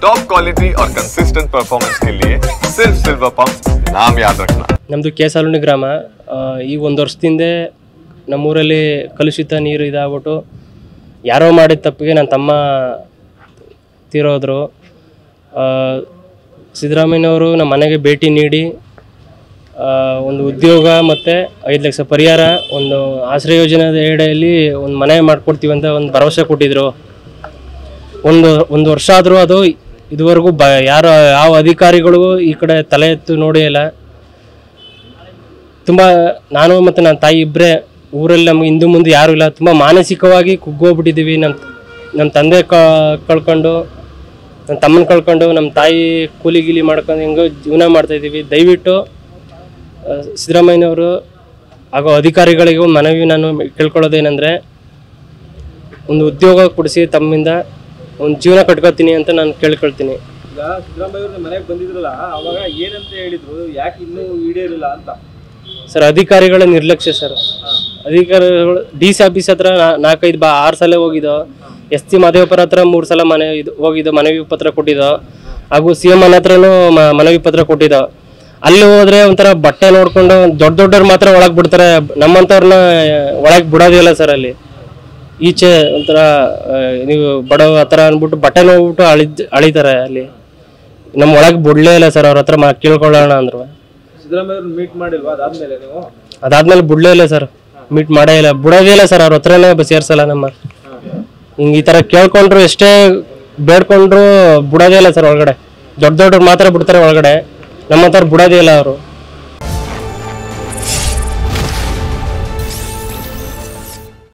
Top quality और consistent performance के लिए सिर्फ सिल्वर पंप नाम याद रखना। ನಮ್ಮದು ಕೇಸಾಲುಂಡಿ ಗ್ರಾಮ. ಈಗ ಒಂದು ವರ್ಷದಿಂದ ನಮ್ಮೂರಲ್ಲಿ ಕಲುಷಿತ ನೀರು ಇದಾಗ್ಬಿಟ್ಟು ಯಾರೋ ಮಾಡಿದ ತಪ್ಪಿಗೆ ನನ್ನ ತಮ್ಮ ತೀರೋದ್ರು. ಸಿದ್ದರಾಮಯ್ಯನವರು ನಮ್ಮ ಮನೆಗೆ ಭೇಟಿ ನೀಡಿ ಒಂದು ಉದ್ಯೋಗ ಮತ್ತು 5 ಲಕ್ಷ ಪರಿಹಾರ, ಒಂದು ಆಶ್ರಯ ಯೋಜನೆ ಅಡಿಯಲ್ಲಿ ಒಂದು ಮನೆ ಮಾಡಿಕೊಡ್ತೀವಿ ಅಂತ ಒಂದು ಭರವಸೆ ಕೊಟ್ಟಿದ್ದರು. ಒಂದು ವರ್ಷ ಆದರೂ ಅದು ಇದುವರೆಗೂ ಯಾವ ಅಧಿಕಾರಿಗಳು ಈ ಕಡೆ ತಲೆ ಎತ್ತು ನೋಡೇ ಇಲ್ಲ. ತುಂಬ ನಾನು ಮತ್ತು ನನ್ನ ತಾಯಿ ಇಬ್ಬರೇ ಊರಲ್ಲಿ, ನಮ್ಗೆ ಹಿಂದೆ ಮುಂದೆ ಯಾರೂ ಇಲ್ಲ. ತುಂಬ ಮಾನಸಿಕವಾಗಿ ಕುಗ್ಗೋಗ್ಬಿಟ್ಟಿದ್ದೀವಿ. ನಮ್ಮ ತಂದೆ ಕಳ್ಕೊಂಡು, ನನ್ನ ತಮ್ಮನ ಕಳ್ಕೊಂಡು, ನಮ್ಮ ತಾಯಿ ಕೂಲಿ ಗೀಲಿ ಮಾಡ್ಕೊಂಡು ಹೆಂಗೋ ಜೀವನ ಮಾಡ್ತಾಯಿದ್ದೀವಿ. ದಯವಿಟ್ಟು ಸಿದ್ದರಾಮಯ್ಯನವರು ಹಾಗೂ ಅಧಿಕಾರಿಗಳಿಗೆ ಒಂದು ಮನವಿ ನಾನು ಕೇಳ್ಕೊಳ್ಳೋದೇನೆಂದರೆ, ಒಂದು ಉದ್ಯೋಗ ಕೊಡಿಸಿ ತಮ್ಮಿಂದ ಒಂದು ಜೀವನ ಕಟ್ಕೋತೀನಿ ಅಂತ ನಾನು ಕೇಳ್ಕೊಳ್ತೀನಿ. ಈಗ ಸಿದ್ದರಾಮಯ್ಯ ಮನೆಗೆ ಬಂದಿದ್ರಲ್ಲ, ಅವಾಗ ಏನಂತ ಹೇಳಿದ್ರು, ಯಾಕೆ ಇನ್ನೂ ಈಡೇರಿಲ್ಲ ಅಂತ? ಸರ್, ಅಧಿಕಾರಿಗಳ ನಿರ್ಲಕ್ಷ್ಯ ಸರ್. ಅಧಿಕಾರಿಗಳು DC ಆಫೀಸ್ ಹತ್ರ 4-5-6 ಸಲ ಹೋಗಿದ್ದೋ, SC ಮಾದೇವಪುರ ಹತ್ರ 3 ಸಲ ಹೋಗಿದ್ದೋ, ಮನವಿ ಪತ್ರ ಕೊಟ್ಟಿದ್ದೋ, ಹಾಗೂ CM ಹತ್ರನೂ ಮನವಿ ಪತ್ರ ಕೊಟ್ಟಿದ್ದೋ. ಅಲ್ಲಿ ಹೋದ್ರೆ ಒಂಥರ ಬಟ್ಟೆ ನೋಡ್ಕೊಂಡು ದೊಡ್ಡವ್ರು ಮಾತ್ರ ಒಳಗೆ ಬಿಡ್ತಾರೆ, ನಮ್ಮಂಥವ್ರನ್ನ ಒಳಗೆ ಬಿಡೋದಿಲ್ಲ ಸರ್. ಅಲ್ಲಿ ಈಚೆ ಒಂಥರ ನೀವು ಬಡವ ಆ ಥರ ಅಂದ್ಬಿಟ್ಟು ಬಟ್ಟೆ ನೋಡ್ಬಿಟ್ಟು ಅಳಿತಾರೆ. ಅಲ್ಲಿ ನಮ್ಮ ಒಳಗೆ ಬಿಡಲೇ ಇಲ್ಲ ಸರ್. ಅವ್ರ ಹತ್ರ ಕೇಳ್ಕೊಳ್ಳೋಣ ಅಂದ್ರು. ಸಿದ್ದರಾಮಯ್ಯ ಮೀಟ್ ಮಾಡಿಲ್ವಾ ಅದಾದ್ಮೇಲೆ ನೀವು? ಅದಾದ್ಮೇಲೆ ಬಿಡಲೇ ಇಲ್ಲ ಸರ್, ಮೀಟ್ ಮಾಡೇ ಇಲ್ಲ, ಬಿಡೋದೇ ಇಲ್ಲ ಸರ್. ಅವ್ರ ಹತ್ರನೇ ಸೇರ್ಸಲ್ಲ ನಮ್ಮ. ಹಿಂಗೆ ಈ ಥರ ಕೇಳ್ಕೊಂಡ್ರು, ಎಷ್ಟೇ ಬೇಡ್ಕೊಂಡ್ರು ಬಿಡೋದೇ ಇಲ್ಲ ಸರ್. ಒಳಗಡೆ ದೊಡ್ಡವ್ರು ಮಾತ್ರ ಬಿಡ್ತಾರೆ ಒಳಗಡೆ, ನಮ್ಮ ಹತ್ರ ಬಿಡೋದೇ ಇಲ್ಲ ಅವರು.